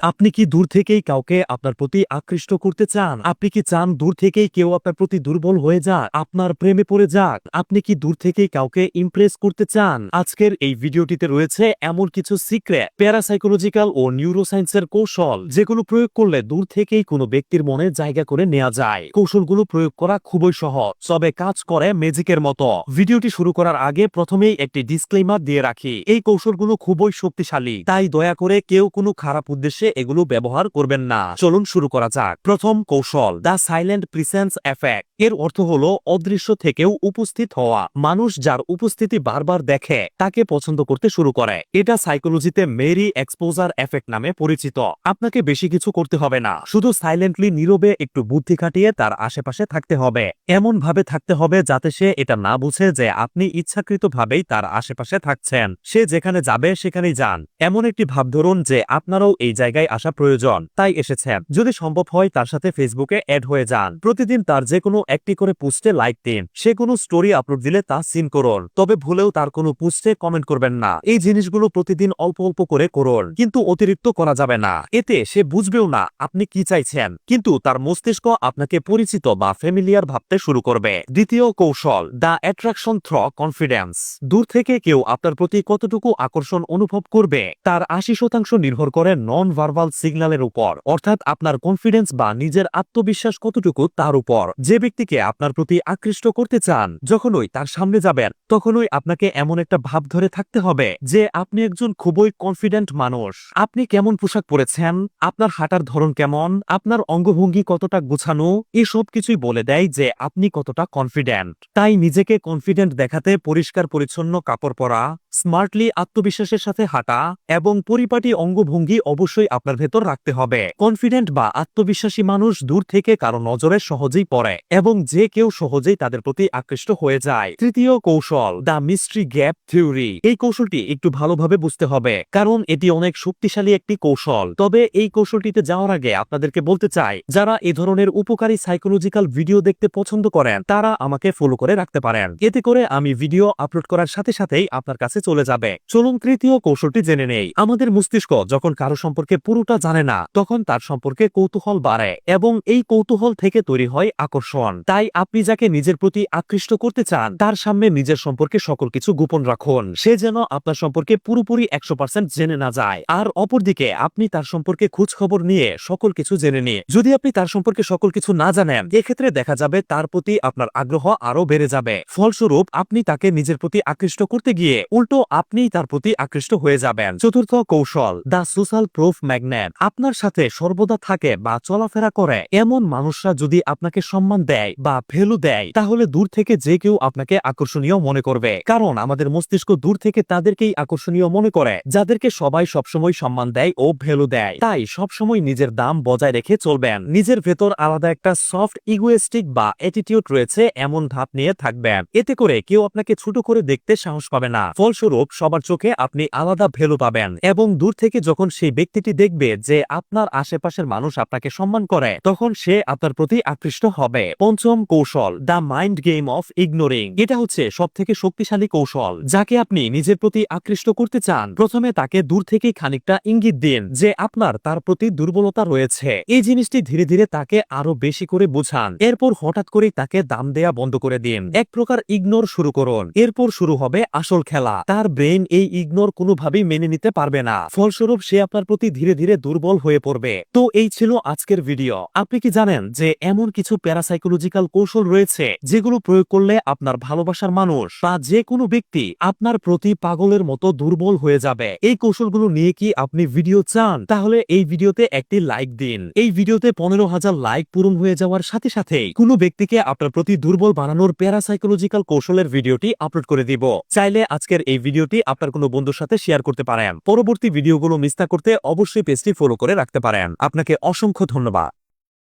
আপনি কি দূর থেকেই কাউকে আপনার প্রতি আকৃষ্ট করতে চান? আপনি কি চান দূর থেকেই কেউ আপনার প্রতি দুর্বল হয়ে যাক, আপনার প্রেমে পড়ে যাক? আপনি কি দূর থেকেই কাউকে ইমপ্রেস করতে চান? আজকের এই ভিডিওটিতে রয়েছে এমন কিছু সিক্রেট, প্যারাসাইকোলজিক্যাল ও নিউরোসায়েন্সের কৌশল যেগুলো প্রয়োগ করলে দূর থেকেই কোনো ব্যক্তির মনে জায়গা করে নেওয়া যায়। কৌশলগুলো প্রয়োগ করা খুবই সহজ, তবে কাজ করে ম্যাজিকের মতো। ভিডিওটি শুরু করার আগে প্রথমেই একটি ডিসক্লেইমার দিয়ে রাখি, এই কৌশলগুলো খুবই শক্তিশালী, তাই দয়া করে কেউ কোনো খারাপ উদ্দেশ্যে এগুলো ব্যবহার করবেন না। চলুন শুরু করা যাক। প্রথম কৌশল, দ্য সাইলেন্ট প্রিসেন্স এফেক্ট। এর অর্থ হলো অদৃশ্য থেকেও উপস্থিত হওয়া। মানুষ যার উপস্থিতি বারবার দেখে তাকে পছন্দ করতে শুরু করে। এটা সাইকোলজিতে মেরি এক্সপোজার এফেক্ট নামে পরিচিত। আপনাকে বেশি কিছু করতে হবে না, শুধু সাইলেন্টলি নীরবে একটু বুদ্ধি খাটিয়ে তার আশেপাশে থাকতে হবে। এমন ভাবে থাকতে হবে যাতে সে এটা না বুঝে যে আপনি ইচ্ছাকৃতভাবেই তার আশেপাশে থাকছেন। সে যেখানে যাবে সেখানেই যান, এমন একটি ভাব ধরুন যে আপনারও এই জায়গায় আসা প্রয়োজন, তাই এসেছেন। যদি সম্ভব হয় তার সাথে ফেসবুকে অ্যাড হয়ে যান। প্রতিদিন তার যে কোনো একটি করে পোস্টে লাইক দিন। সে কোনো স্টোরি আপলোড দিলে তা সিন করুন, তবে ভুলেও তার কোনো পোস্টে কমেন্ট করবেন না। এই জিনিসগুলো প্রতিদিন অল্প অল্প করে করুন, কিন্তু অতিরিক্ত করা যাবে না। এতে সে বুঝবেও না আপনি কি চাইছেন, কিন্তু তার মস্তিষ্ক আপনাকে পরিচিত বা ফ্যামিলিয়ার ভাবতে শুরু করবে। দ্বিতীয় কৌশল, দ্য অ্যাট্রাকশন থ্রু কনফিডেন্স। দূর থেকে কেউ আপনার প্রতি কতটুকু আকর্ষণ অনুভব করবে তার 80% নির্ভর করে নন ভার্বাল সিগন্যালের উপর, অর্থাৎ আপনার কনফিডেন্স বা নিজের আত্মবিশ্বাস কতটুকু তার উপর। যে ব্যক্তিকে আপনার প্রতি আকৃষ্ট করতে চান, যখনই তার সামনে যাবেন তখনই আপনাকে এমন একটা ভাব ধরে থাকতে হবে যে আপনি একজন খুবই কনফিডেন্ট মানুষ। আপনি কেমন পোশাক পরেছেন, আপনার হাঁটার ধরন কেমন, আপনার অঙ্গভঙ্গি কতটা গুছানো, এই সব কিছুই বলে দেয় যে আপনি কতটা কনফিডেন্ট। তাই নিজেকে কনফিডেন্ট দেখাতে পরিষ্কার পরিচ্ছন্ন কাপড় পরা, স্মার্টলি আত্মবিশ্বাসের সাথে হাঁটা এবং পরিপাটি অঙ্গভঙ্গি অবশ্যই আপনার ভেতর রাখতে হবে। কনফিডেন্ট বা আত্মবিশ্বাসী মানুষ দূর থেকে কারো নজরে সহজেই পড়ে এবং যে কেউ সহজেই তাদের প্রতি আকৃষ্ট হয়ে যায়। তৃতীয় কৌশল, দ্য মিস্ট্রি গ্যাপ থিওরি। এই কৌশলটি একটু ভালোভাবে বুঝতে হবে, কারণ এটি অনেক শক্তিশালী একটি কৌশল। তবে এই কৌশলটিতে যাওয়ার আগে আপনাদেরকে বলতে চাই, যারা এই ধরনের উপকারী সাইকোলজিক্যাল ভিডিও দেখতে পছন্দ করেন তারা আমাকে ফলো করে রাখতে পারেন। এতে করে আমি ভিডিও আপলোড করার সাথে সাথেই আপনার কাছে চলে যাবে। চলুন তৃতীয় কৌশলটি জেনে নেই। আমাদের মস্তিষ্ক যখন কারো সম্পর্কে পুরোটা জানে না, তখন তার সম্পর্কে কৌতূহল বাড়ে এবং এই কৌতূহল থেকে তৈরি হয় আকর্ষণ। তাই আপনি যাকে নিজের প্রতি আকৃষ্ট করতে চান তার সামনে নিজের সম্পর্কে সকল কিছু গোপন রাখুন, সে যেন আপনার সম্পর্কে পুরোপুরি 100% জেনে না যায়। আর অপরদিকে আপনি তার সম্পর্কে খোঁজ খবর নিয়ে সকল কিছু জেনে নিয়ে, যদি আপনি তার সম্পর্কে সকল কিছু না জানেন, এক্ষেত্রে দেখা যাবে তার প্রতি আপনার আগ্রহ আরো বেড়ে যাবে। ফলস্বরূপ আপনি তাকে নিজের প্রতি আকৃষ্ট করতে গিয়ে উল্টো আপনিই তার প্রতি আকৃষ্ট হয়ে যাবেন। চতুর্থ কৌশল, দ্য সোশ্যাল প্রুফ ম্যাগনেট। আপনার সাথে সর্বদা থাকে বা চলাফেরা করে এমন মানুষরা যদি আপনাকে সম্মান দেয় বা ভ্যালু দেয়, তাহলে দূর থেকে যে কেউ আপনাকে আকর্ষণীয় মনে করবে। কারণ আমাদের মস্তিষ্ক দূর থেকে তাদেরকেই আকর্ষণীয় মনে করে যাদেরকে সবাই সবসময় সম্মান দেয় ও ভ্যালু দেয়। তাই সবসময় নিজের দাম বজায় রেখে চলবেন। নিজের ভেতর আলাদা একটা সফট ইগোয়েস্টিক বা অ্যাটিটিউড রয়েছে এমন ভাব নিয়ে থাকবেন। এতে করে কেউ আপনাকে ছোট করে দেখতে সাহস পাবে না। ফলস্বরূপ সবার চোখে আপনি আলাদা ভ্যালু পাবেন এবং দূর থেকে যখন সেই ব্যক্তিটি দেখবে যে আপনার আশেপাশের মানুষ আপনাকে সম্মান করে, তখন সে আপনার প্রতি আকৃষ্ট হবে। পঞ্চম কৌশল, the mind game of ignoring. এটা হচ্ছে সবথেকে শক্তিশালী কৌশল। যাকে আপনি নিজের প্রতি আকৃষ্ট করতে চান, প্রথমে তাকে দূর থেকেই খানিকটা ইঙ্গিত দিন যে আপনার তার প্রতি দুর্বলতা রয়েছে। এই জিনিসটি ধীরে ধীরে তাকে আরো বেশি করে বোঝান। এরপর হঠাৎ করেই তাকে দাম দেয়া বন্ধ করে দিন, এক প্রকার ইগনোর শুরু করুন। এরপর শুরু হবে আসল খেলা। তার ব্রেন এই ইগনোর কোনোভাবেই মেনে নিতে পারবে না। ফলস্বরূপ সে আপনার প্রতি ধীরে ধীরে দুর্বল হয়ে পড়বে। তো এই ছিল আজকের ভিডিও। আপনি কি জানেন যে এমন কিছু প্যারাসাইকোলজিক্যাল কৌশল রয়েছে যেগুলো প্রয়োগ করলে আপনার ভালোবাসার মানুষ বা যে কোনো ব্যক্তি আপনার প্রতি পাগলের মতো দুর্বল হয়ে যাবে? এই কৌশলগুলো নিয়ে কি আপনি ভিডিও চান? তাহলে এই ভিডিওতে একটি লাইক দিন। এই ভিডিওতে 15,000 লাইক পূরণ হয়ে যাওয়ার সাথে সাথেই কোনো ব্যক্তিকে আপনার প্রতি দুর্বল বানানোর প্যারাসাইকোলজিক্যাল কৌশলের ভিডিওটি আপলোড করে দিব। চাইলে আজকের এই ভিডিওটি আপনার কোনো বন্ধুর সাথে শেয়ার করতে পারেন। পরবর্তী ভিডিওগুলো মিস না করতে অবশ্যই পেজটি ফলো করে রাখতে পারেন। আপনাকে অসংখ্য ধন্যবাদ।